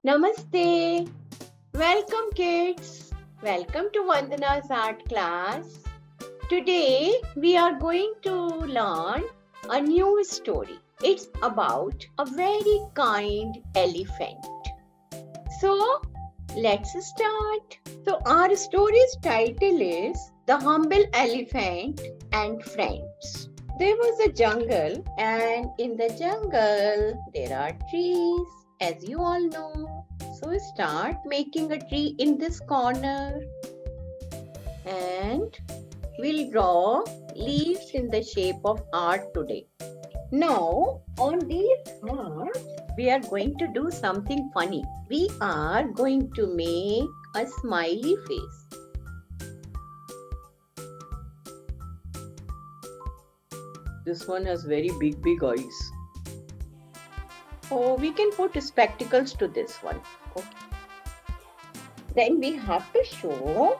Namaste. Welcome, kids. Welcome to Vandana's art class. Today, we are going to learn a new story. It's about a very kind elephant. So, let's start. So, our story's title is The Humble Elephant and Friends. There was a jungle, and in the jungle, there are trees, as you all know. So, start making a tree in this corner, and we'll draw leaves in the shape of heart today. Now, on these hearts, we are going to do something funny. We are going to make a smiley face. This one has very big eyes. Oh, we can put spectacles to this one. Okay. Then we have to show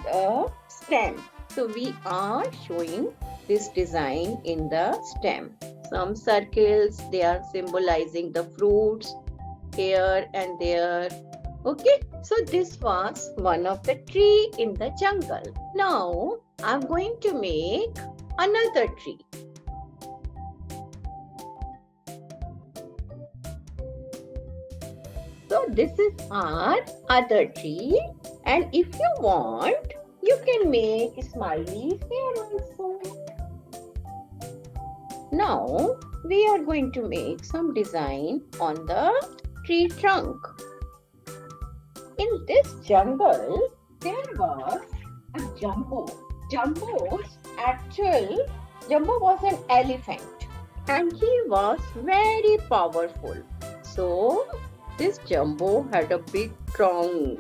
the stem. So we are showing this design in the stem. Some circles, they are symbolizing the fruits here and there. Okay, so this was one of the tree in the jungle. Now I'm going to make another tree. So this is our other tree, and if you want, you can make smileys here also. Now we are going to make some design on the tree trunk. In this jungle, there was a Jumbo. Jumbo was an elephant, and he was very powerful. So this Jumbo had a big trunk,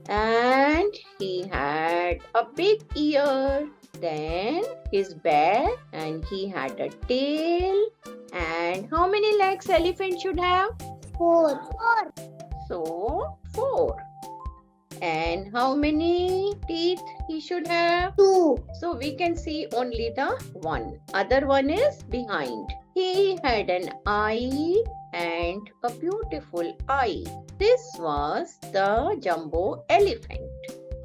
and he had a big ear, then his back, and he had a tail. And how many legs elephant should have? 4. So 4. And how many teeth he should have? 2. So we can see only the one. Other one is behind. He had an eye and a beautiful eye. This was the Jumbo elephant.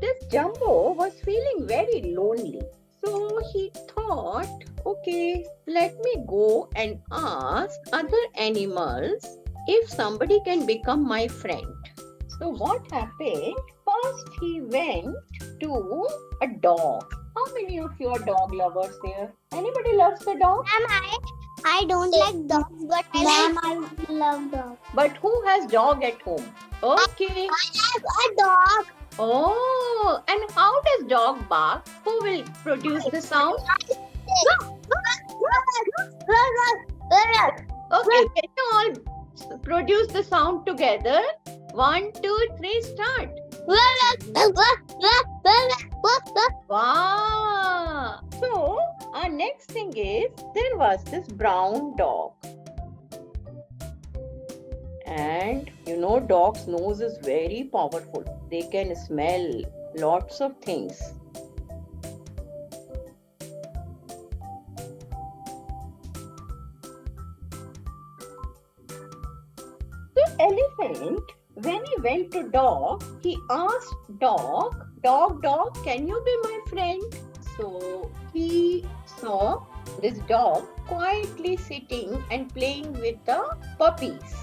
This Jumbo was feeling very lonely. So he thought, okay, let me go and ask other animals if somebody can become my friend. So what happened? First he went to a dog. How many of you are dog lovers here? Anybody loves the dog? I don't like dogs, but I love dogs. But who has dog at home? Okay. I have a dog. Oh, and how does dog bark? Who will produce the sound? Okay, can you all produce the sound together? 1, 2, 3, start. Wow! So, our next thing is, there was this brown dog. And you know, dog's nose is very powerful. They can smell lots of things. The elephant, when he went to dog, he asked dog, can you be my friend? So he saw this dog quietly sitting and playing with the puppies.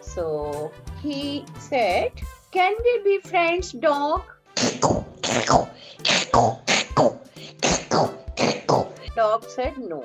So he said, can we be friends, dog? Dog said, no,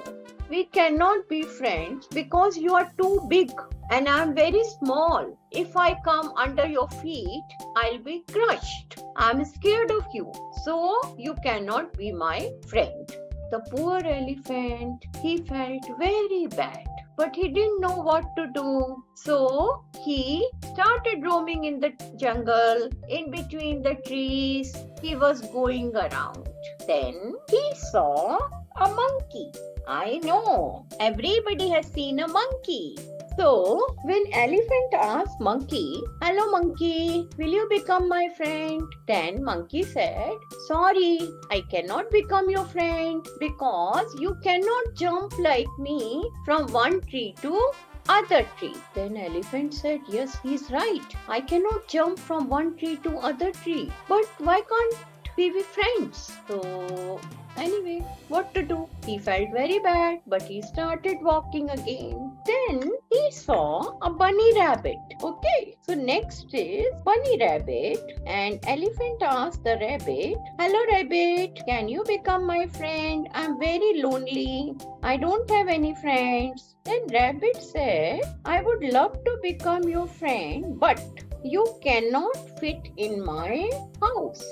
we cannot be friends because you are too big and I am very small. If I come under your feet, I'll be crushed. I'm scared of you, so you cannot be my friend. The poor elephant, he felt very bad, but he didn't know what to do. So he started roaming in the jungle, in between the trees. He was going around. Then he saw a monkey. I know, everybody has seen a monkey. So, when elephant asked monkey, hello monkey, will you become my friend? Then monkey said, sorry, I cannot become your friend because you cannot jump like me from one tree to other tree. Then elephant said, yes, he's right. I cannot jump from one tree to other tree. But why can't we be friends? So anyway, what to do? He felt very bad, but he started walking again. Then he saw a bunny rabbit. Okay, so next is bunny rabbit, and elephant asked the rabbit, hello rabbit, can you become my friend? I'm very lonely. I don't have any friends. Then rabbit said, I would love to become your friend, but you cannot fit in my house.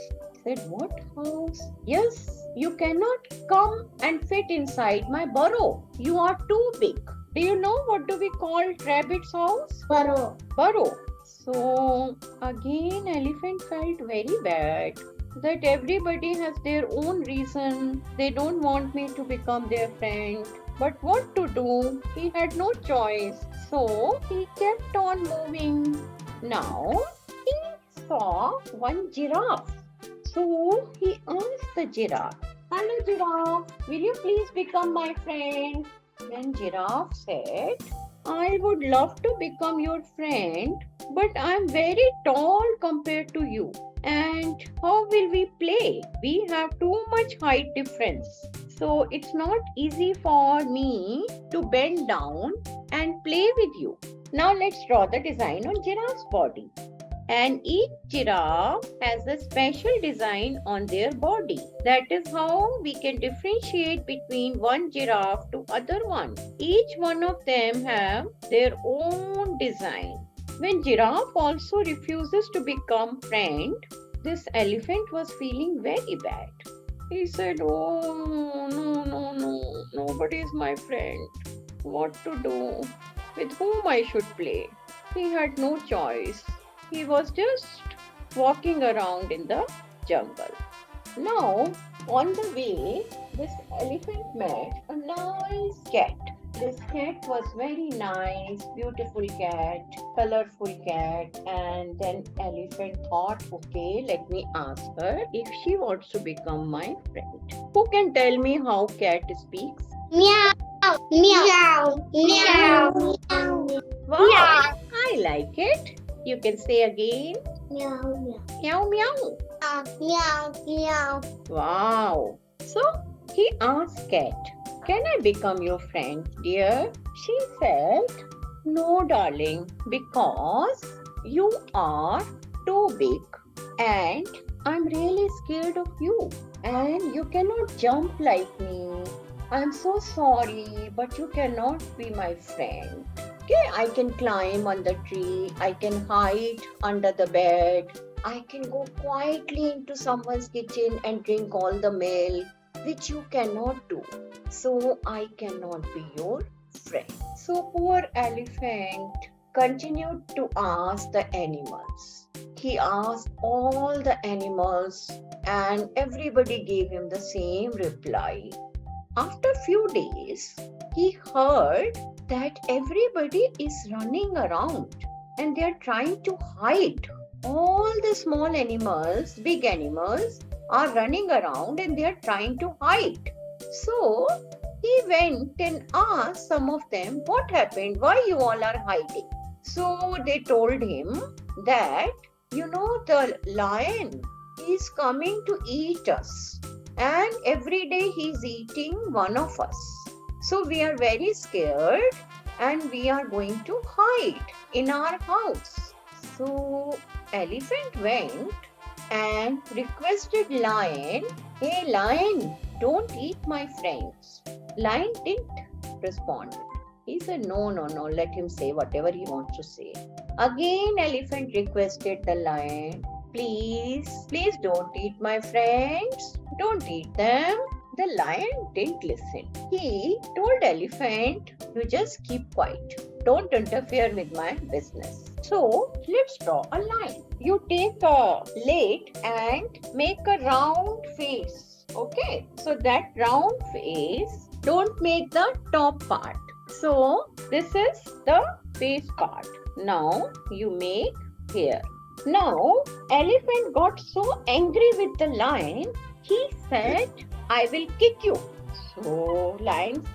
Said, what house? Yes, you cannot come and fit inside my burrow. You are too big. Do you know what do we call rabbit's house? Burrow. Burrow. So again elephant felt very bad that everybody has their own reason. They don't want me to become their friend. But what to do? He had no choice. So he kept on moving. Now he saw one giraffe. So he asked the giraffe, hello giraffe, will you please become my friend? Then giraffe said, I would love to become your friend, but I'm very tall compared to you. And how will we play? We have too much height difference. So it's not easy for me to bend down and play with you. Now let's draw the design on giraffe's body. And each giraffe has a special design on their body. That is how we can differentiate between one giraffe to other one. Each one of them have their own design. When giraffe also refuses to become friend, this elephant was feeling very bad. He said, oh, no, nobody is my friend. What to do? With whom I should play? He had no choice. He was just walking around in the jungle. Now, on the way, this elephant met a nice cat. This cat was very nice, beautiful cat, colorful cat. And then elephant thought, okay, let me ask her if she wants to become my friend. Who can tell me how cat speaks? Meow. Meow. Meow. Meow. Wow, Meow. I like it. You can say again. Meow. Meow, Meow. meow. Meow. Meow. Wow. So he asked cat, can I become your friend, dear? She said, no, darling, because you are too big and I'm really scared of you. And you cannot jump like me. I'm so sorry, but you cannot be my friend. Okay, I can climb on the tree, I can hide under the bed, I can go quietly into someone's kitchen and drink all the milk, which you cannot do. So I cannot be your friend. So poor elephant continued to ask the animals. He asked all the animals and everybody gave him the same reply. After a few days, he heard that everybody is running around and they are trying to hide. All the small animals, big animals, are running around and they are trying to hide. So he went and asked some of them, what happened? Why you all are hiding? So they told him that, the lion is coming to eat us. And every day he's eating one of us. So we are very scared and we are going to hide in our house. So elephant went and requested lion, hey lion, don't eat my friends. Lion didn't respond. He said, no, let him say whatever he wants to say. Again elephant requested the lion, please don't eat my friends. Don't eat them. The lion didn't listen. He told elephant, you just keep quiet. Don't interfere with my business. So let's draw a line. You take a plate and make a round face. Okay. So that round face, don't make the top part. So this is the face part. Now you make here. Now elephant got so angry with the lion. He said, I will kick you. So lion,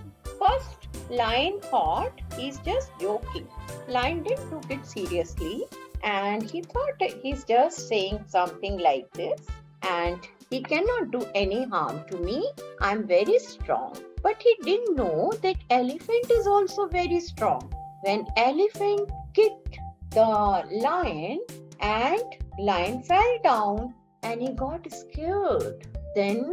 first lion thought he's just joking. Lion didn't took it seriously and he thought he's just saying something like this and he cannot do any harm to me. I'm very strong. But he didn't know that elephant is also very strong. When elephant kicked the lion and lion fell down and he got scared. Then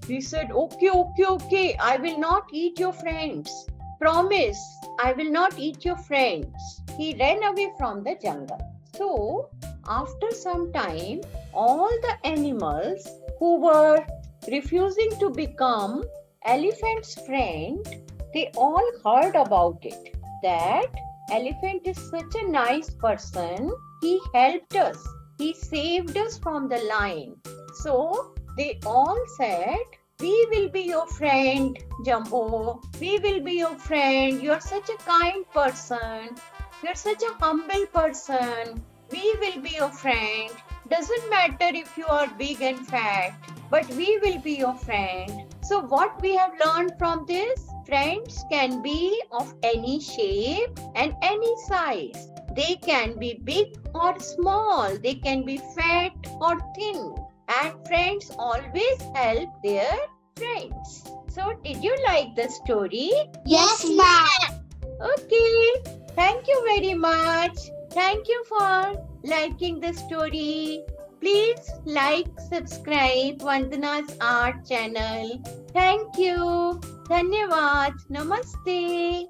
he said, okay, I will not eat your friends. Promise, I will not eat your friends. He ran away from the jungle. So, after some time, all the animals who were refusing to become elephant's friend, they all heard about it. That elephant is such a nice person. He helped us. He saved us from the lion. So, they all said, we will be your friend, Jumbo. We will be your friend. You are such a kind person. You are such a humble person. We will be your friend. Doesn't matter if you are big and fat, but we will be your friend. So what we have learned from this? Friends can be of any shape and any size. They can be big or small. They can be fat or thin. And friends always help their friends. So, did you like the story? Yes, ma'am. Okay. Thank you very much. Thank you for liking the story. Please like, subscribe Vandana's Art channel. Thank you. Dhanyavad. Namaste.